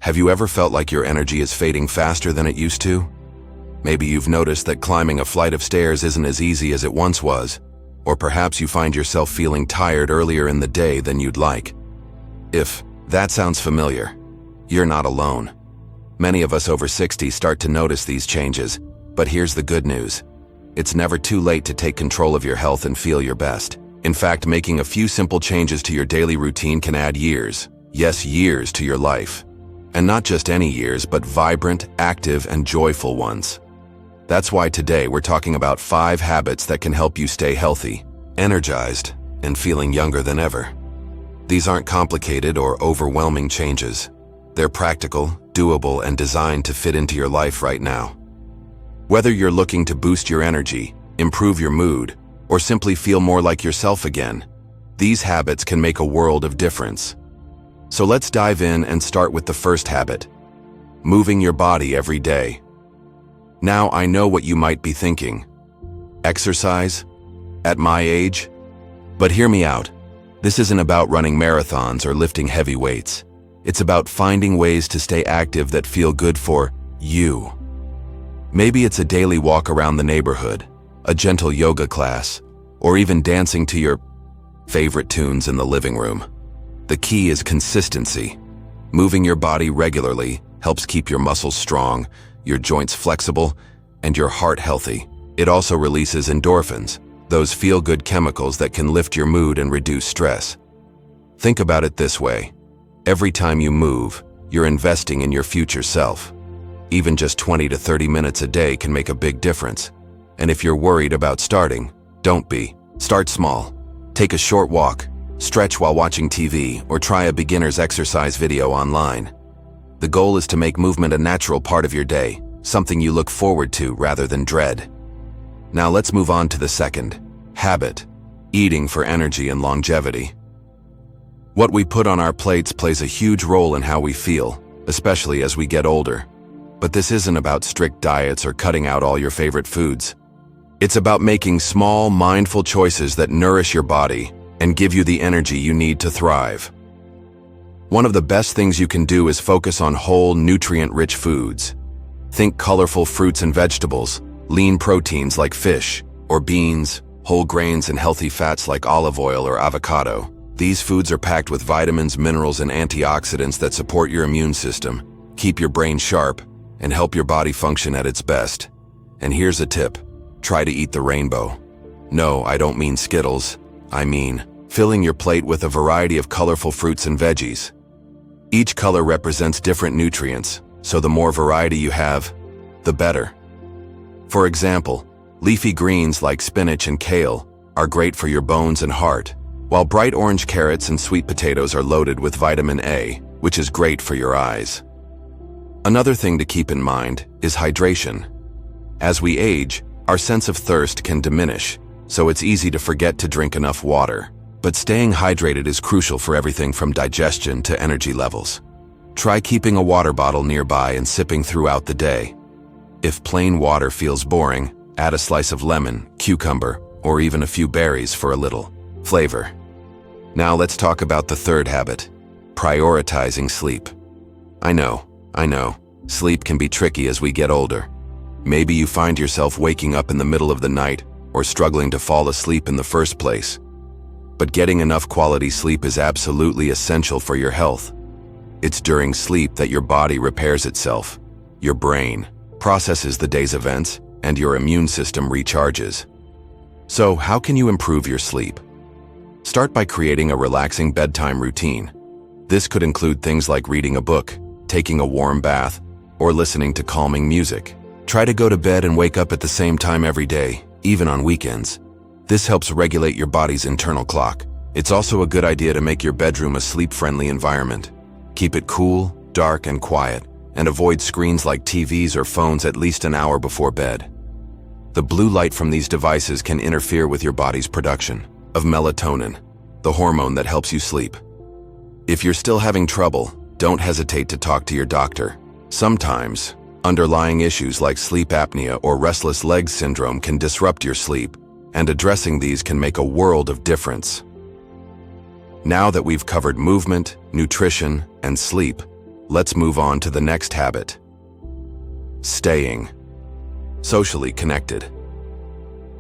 Have you ever felt like your energy is fading faster than it used to? Maybe you've noticed that climbing a flight of stairs isn't as easy as it once was, or perhaps you find yourself feeling tired earlier in the day than you'd like. If that sounds familiar, you're not alone. Many of us over 60 start to notice these changes, but here's the good news. It's never too late to take control of your health and feel your best. In fact, making a few simple changes to your daily routine can add years, yes, years to your life. And not just any years, but vibrant, active, and joyful ones. That's why today we're talking about 5 habits that can help you stay healthy, energized, and feeling younger than ever. These aren't complicated or overwhelming changes. They're practical, doable, and designed to fit into your life right now. Whether you're looking to boost your energy, improve your mood, or simply feel more like yourself again, these habits can make a world of difference. So let's dive in and start with the first habit: moving your body every day. Now I know what you might be thinking. Exercise? At my age? But hear me out. This isn't about running marathons or lifting heavy weights. It's about finding ways to stay active that feel good for you. Maybe it's a daily walk around the neighborhood, a gentle yoga class, or even dancing to your favorite tunes in the living room. The key is consistency. Moving your body regularly helps keep your muscles strong, your joints flexible, and your heart healthy. It also releases endorphins, those feel-good chemicals that can lift your mood and reduce stress. Think about it this way. Every time you move, you're investing in your future self. Even just 20 to 30 minutes a day can make a big difference. And if you're worried about starting, don't be. Start small. Take a short walk, stretch while watching TV, or try a beginner's exercise video online. The goal is to make movement a natural part of your day, something you look forward to rather than dread. Now let's move on to the second habit: eating for energy and longevity. What we put on our plates plays a huge role in how we feel, especially as we get older. But this isn't about strict diets or cutting out all your favorite foods. It's about making small, mindful choices that nourish your body and give you the energy you need to thrive. One of the best things you can do is focus on whole, nutrient-rich foods. Think colorful fruits and vegetables, lean proteins like fish or beans, whole grains and healthy fats like olive oil or avocado. These foods are packed with vitamins, minerals, and antioxidants that support your immune system, keep your brain sharp, and help your body function at its best. And here's a tip: try to eat the rainbow. No, I don't mean Skittles. I mean filling your plate with a variety of colorful fruits and veggies. Each color represents different nutrients, so the more variety you have, the better. For example, leafy greens like spinach and kale are great for your bones and heart, while bright orange carrots and sweet potatoes are loaded with vitamin A, which is great for your eyes. Another thing to keep in mind is hydration. As we age, our sense of thirst can diminish, so it's easy to forget to drink enough water. But staying hydrated is crucial for everything from digestion to energy levels. Try keeping a water bottle nearby and sipping throughout the day. If plain water feels boring, add a slice of lemon, cucumber, or even a few berries for a little flavor. Now let's talk about the third habit: prioritizing sleep. I know, sleep can be tricky as we get older. Maybe you find yourself waking up in the middle of the night or struggling to fall asleep in the first place. But getting enough quality sleep is absolutely essential for your health. It's during sleep that your body repairs itself, your brain processes the day's events, and your immune system recharges. So, how can you improve your sleep? Start by creating a relaxing bedtime routine. This could include things like reading a book, taking a warm bath, or listening to calming music. Try to go to bed and wake up at the same time every day, even on weekends. This helps regulate your body's internal clock. It's also a good idea to make your bedroom a sleep-friendly environment. Keep it cool, dark, and quiet, and avoid screens like TVs or phones at least an hour before bed. The blue light from these devices can interfere with your body's production of melatonin, the hormone that helps you sleep. If you're still having trouble, don't hesitate to talk to your doctor. Sometimes, underlying issues like sleep apnea or restless legs syndrome can disrupt your sleep, and addressing these can make a world of difference. Now that we've covered movement, nutrition, and sleep, let's move on to the next habit. Staying socially connected.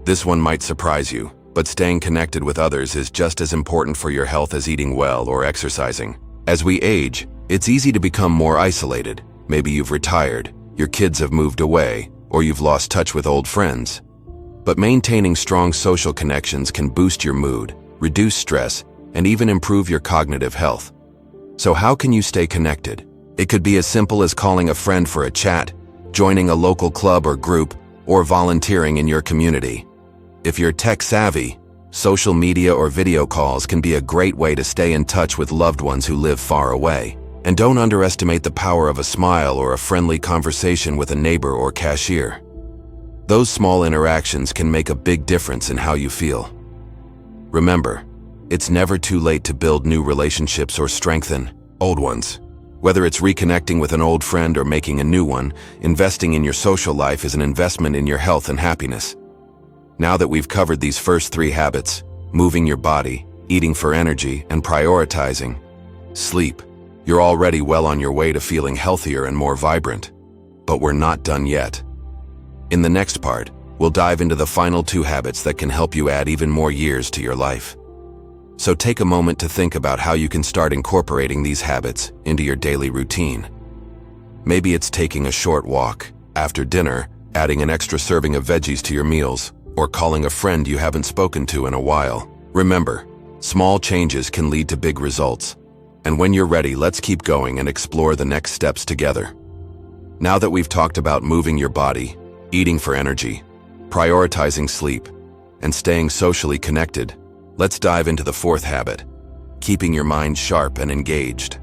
This one might surprise you, but staying connected with others is just as important for your health as eating well or exercising. As we age, it's easy to become more isolated. Maybe you've retired, your kids have moved away, or you've lost touch with old friends. But maintaining strong social connections can boost your mood, reduce stress, and even improve your cognitive health. So how can you stay connected? It could be as simple as calling a friend for a chat, joining a local club or group, or volunteering in your community. If you're tech-savvy, social media or video calls can be a great way to stay in touch with loved ones who live far away. And don't underestimate the power of a smile or a friendly conversation with a neighbor or cashier. Those small interactions can make a big difference in how you feel. Remember, it's never too late to build new relationships or strengthen old ones. Whether it's reconnecting with an old friend or making a new one, investing in your social life is an investment in your health and happiness. Now that we've covered these first 3 habits, moving your body, eating for energy, and prioritizing sleep, you're already well on your way to feeling healthier and more vibrant. But we're not done yet. In the next part, we'll dive into the final 2 habits that can help you add even more years to your life. So take a moment to think about how you can start incorporating these habits into your daily routine. Maybe it's taking a short walk, after dinner, adding an extra serving of veggies to your meals, or calling a friend you haven't spoken to in a while. Remember, small changes can lead to big results. And when you're ready, let's keep going and explore the next steps together. Now that we've talked about moving your body, eating for energy, prioritizing sleep, and staying socially connected, let's dive into the 4th habit, keeping your mind sharp and engaged.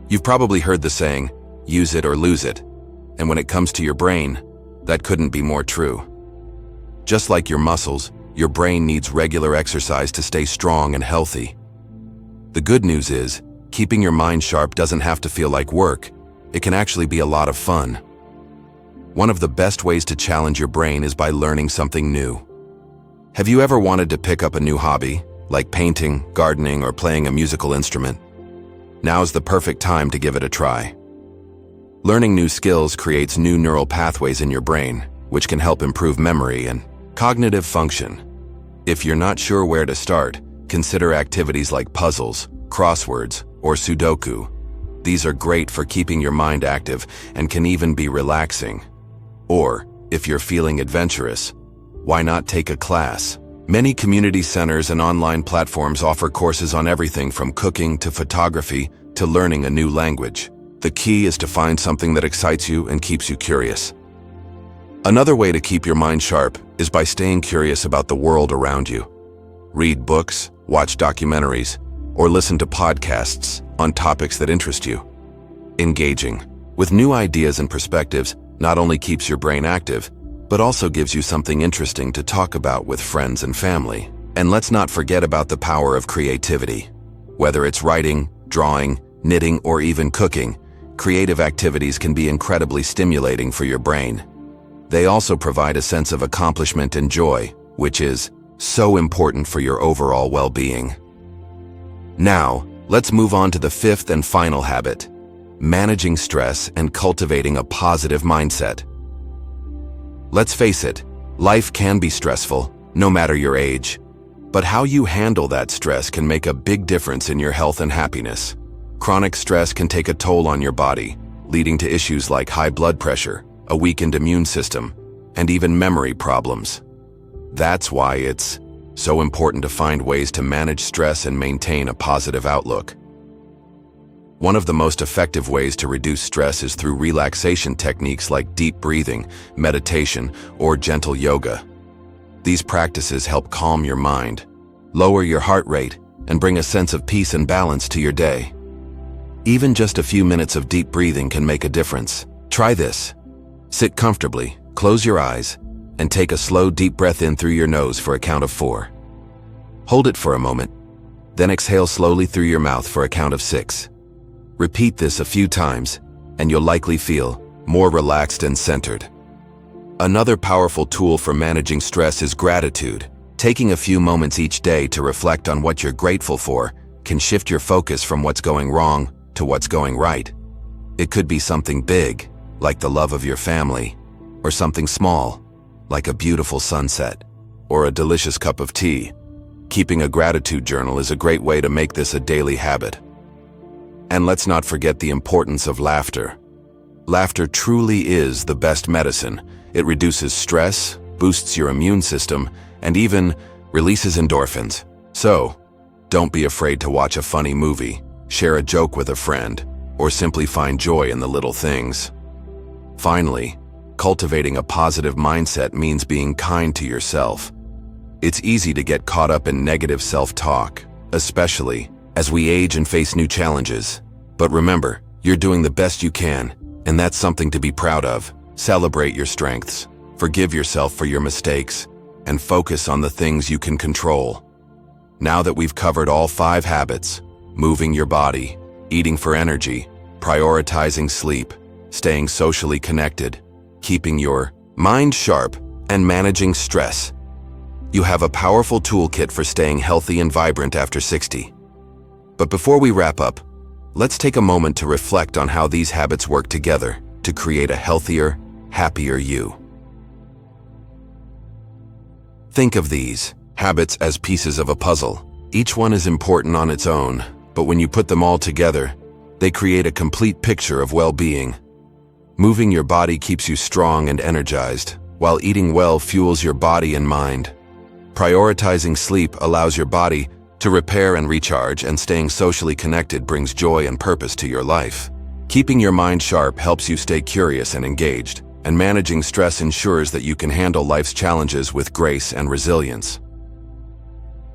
You've probably heard the saying, use it or lose it, and when it comes to your brain, that couldn't be more true. Just like your muscles, your brain needs regular exercise to stay strong and healthy. The good news is, keeping your mind sharp doesn't have to feel like work. It can actually be a lot of fun. One of the best ways to challenge your brain is by learning something new. Have you ever wanted to pick up a new hobby, like painting, gardening, or playing a musical instrument? Now's the perfect time to give it a try. Learning new skills creates new neural pathways in your brain, which can help improve memory and cognitive function. If you're not sure where to start, consider activities like puzzles, crosswords, or Sudoku. These are great for keeping your mind active and can even be relaxing. Or, if you're feeling adventurous, why not take a class? Many community centers and online platforms offer courses on everything from cooking to photography to learning a new language. The key is to find something that excites you and keeps you curious. Another way to keep your mind sharp is by staying curious about the world around you. Read books, watch documentaries, or listen to podcasts on topics that interest you. Engaging with new ideas and perspectives not only keeps your brain active, but also gives you something interesting to talk about with friends and family. And let's not forget about the power of creativity. Whether it's writing, drawing, knitting, or even cooking, creative activities can be incredibly stimulating for your brain. They also provide a sense of accomplishment and joy, which is so important for your overall well-being. Now, let's move on to the 5th and final habit, managing stress and cultivating a positive mindset. Let's face it, life can be stressful, no matter your age. But how you handle that stress can make a big difference in your health and happiness. Chronic stress can take a toll on your body, leading to issues like high blood pressure, a weakened immune system, and even memory problems. That's why it's so important to find ways to manage stress and maintain a positive outlook. One of the most effective ways to reduce stress is through relaxation techniques like deep breathing, meditation, or gentle yoga. These practices help calm your mind, lower your heart rate, and bring a sense of peace and balance to your day. Even just a few minutes of deep breathing can make a difference. Try this. Sit comfortably, close your eyes, and take a slow, deep breath in through your nose for a count of 4. Hold it for a moment, then exhale slowly through your mouth for a count of 6. Repeat this a few times, and you'll likely feel more relaxed and centered. Another powerful tool for managing stress is gratitude. Taking a few moments each day to reflect on what you're grateful for can shift your focus from what's going wrong to to what's going right. It could be something big, like the love of your family, or something small, like a beautiful sunset, or a delicious cup of tea. Keeping a gratitude journal is a great way to make this a daily habit. And let's not forget the importance of laughter. Laughter truly is the best medicine. It reduces stress, boosts your immune system, and even releases endorphins. So, don't be afraid to watch a funny movie, share a joke with a friend, or simply find joy in the little things. Finally, cultivating a positive mindset means being kind to yourself. It's easy to get caught up in negative self-talk, especially as we age and face new challenges. But remember, you're doing the best you can, and that's something to be proud of. Celebrate your strengths, forgive yourself for your mistakes, and focus on the things you can control. Now that we've covered all 5 habits, moving your body, eating for energy, prioritizing sleep, staying socially connected, keeping your mind sharp, and managing stress, you have a powerful toolkit for staying healthy and vibrant after 60. But before we wrap up, let's take a moment to reflect on how these habits work together to create a healthier, happier you. Think of these habits as pieces of a puzzle. Each one is important on its own, but when you put them all together, they create a complete picture of well-being. Moving your body keeps you strong and energized, while eating well fuels your body and mind. Prioritizing sleep allows your body to repair and recharge, and staying socially connected brings joy and purpose to your life. Keeping your mind sharp helps you stay curious and engaged, and managing stress ensures that you can handle life's challenges with grace and resilience.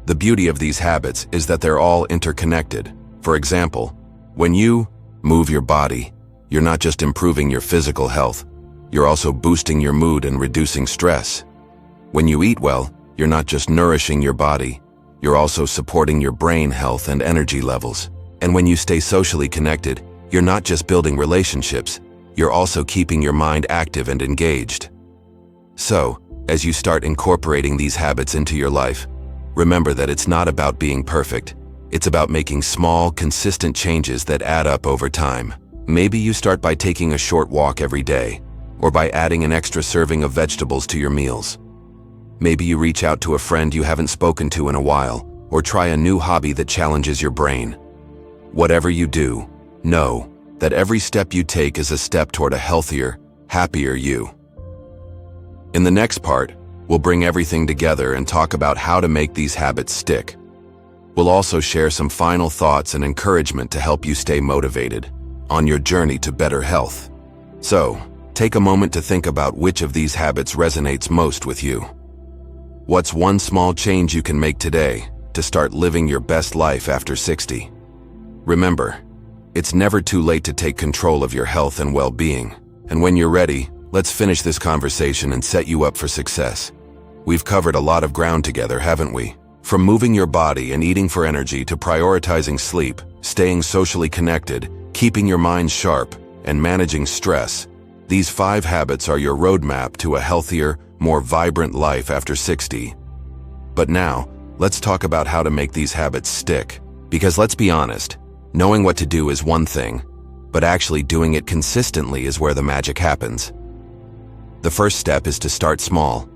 The beauty of these habits is that they're all interconnected. For example, when you move your body, you're not just improving your physical health, you're also boosting your mood and reducing stress. When you eat well, you're not just nourishing your body, you're also supporting your brain health and energy levels. And when you stay socially connected, you're not just building relationships, you're also keeping your mind active and engaged. So, as you start incorporating these habits into your life, remember that it's not about being perfect. It's about making small, consistent changes that add up over time. Maybe you start by taking a short walk every day, or by adding an extra serving of vegetables to your meals. Maybe you reach out to a friend you haven't spoken to in a while, or try a new hobby that challenges your brain. Whatever you do, know that every step you take is a step toward a healthier, happier you. In the next part, we'll bring everything together and talk about how to make these habits stick. We'll also share some final thoughts and encouragement to help you stay motivated on your journey to better health. So, take a moment to think about which of these habits resonates most with you. What's one small change you can make today to start living your best life after 60? Remember, it's never too late to take control of your health and well-being. And when you're ready, let's finish this conversation and set you up for success. We've covered a lot of ground together, haven't we? From moving your body and eating for energy to prioritizing sleep, staying socially connected, keeping your mind sharp, and managing stress, these 5 habits are your roadmap to a healthier, more vibrant life after 60. But now, let's talk about how to make these habits stick. Because let's be honest, knowing what to do is one thing, but actually doing it consistently is where the magic happens. The first step is to start small.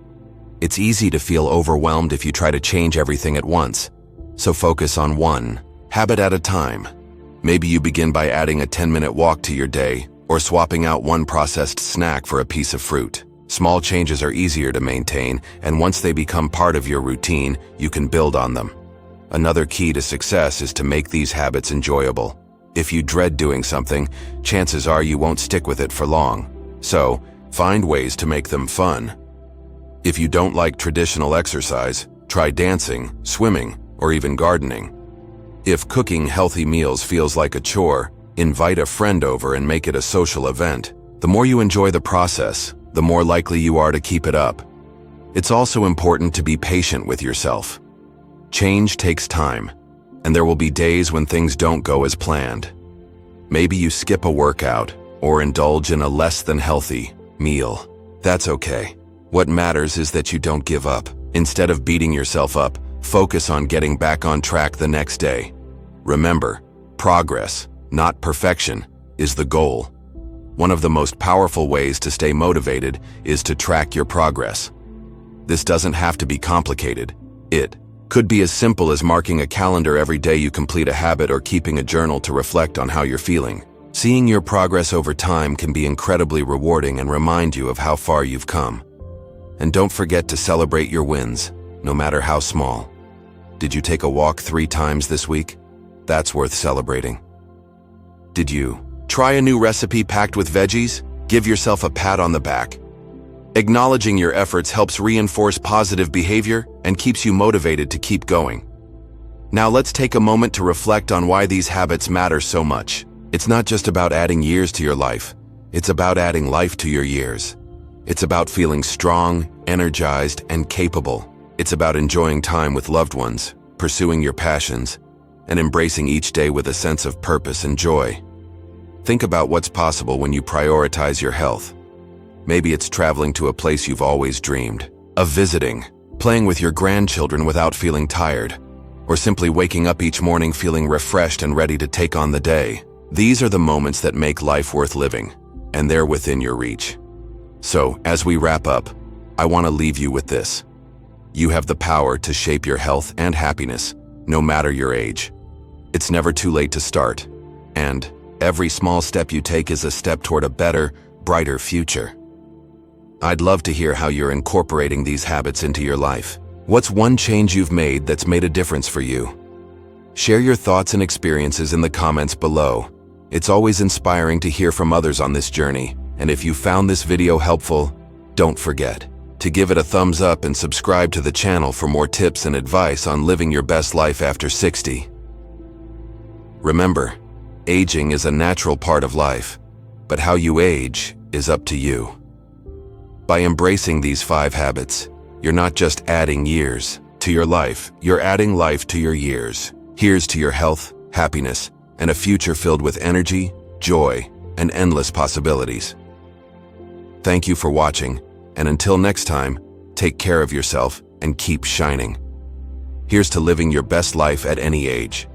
It's easy to feel overwhelmed if you try to change everything at once, so focus on one habit at a time. Maybe you begin by adding a 10-minute walk to your day, or swapping out one processed snack for a piece of fruit. Small changes are easier to maintain, and once they become part of your routine, you can build on them. Another key to success is to make these habits enjoyable. If you dread doing something, chances are you won't stick with it for long. So, find ways to make them fun. If you don't like traditional exercise, try dancing, swimming, or even gardening. If cooking healthy meals feels like a chore, invite a friend over and make it a social event. The more you enjoy the process, the more likely you are to keep it up. It's also important to be patient with yourself. Change takes time, and there will be days when things don't go as planned. Maybe you skip a workout or indulge in a less than healthy meal. That's okay. What matters is that you don't give up. Instead of beating yourself up, focus on getting back on track the next day. Remember, progress, not perfection, is the goal. One of the most powerful ways to stay motivated is to track your progress. This doesn't have to be complicated. It could be as simple as marking a calendar every day you complete a habit or keeping a journal to reflect on how you're feeling. Seeing your progress over time can be incredibly rewarding and remind you of how far you've come. And don't forget to celebrate your wins, no matter how small. Did you take a walk 3 times this week? That's worth celebrating. Did you try a new recipe packed with veggies? Give yourself a pat on the back. Acknowledging your efforts helps reinforce positive behavior and keeps you motivated to keep going. Now let's take a moment to reflect on why these habits matter so much. It's not just about adding years to your life. It's about adding life to your years. It's about feeling strong, energized, and capable. It's about enjoying time with loved ones, pursuing your passions, and embracing each day with a sense of purpose and joy. Think about what's possible when you prioritize your health. Maybe it's traveling to a place you've always dreamed of visiting, playing with your grandchildren without feeling tired, or simply waking up each morning feeling refreshed and ready to take on the day. These are the moments that make life worth living, and they're within your reach. So, as we wrap up, I want to leave you with this. You have the power to shape your health and happiness, no matter your age. It's never too late to start, and every small step you take is a step toward a better, brighter future. I'd love to hear how you're incorporating these habits into your life. What's one change you've made that's made a difference for you? Share your thoughts and experiences in the comments below. It's always inspiring to hear from others on this journey, and if you found this video helpful, don't forget to give it a thumbs up and subscribe to the channel for more tips and advice on living your best life after 60. Remember, aging is a natural part of life, but how you age is up to you. By embracing these 5 habits, you're not just adding years to your life, you're adding life to your years. Here's to your health, happiness, and a future filled with energy, joy, and endless possibilities. Thank you for watching, and until next time, take care of yourself and keep shining. Here's to living your best life at any age.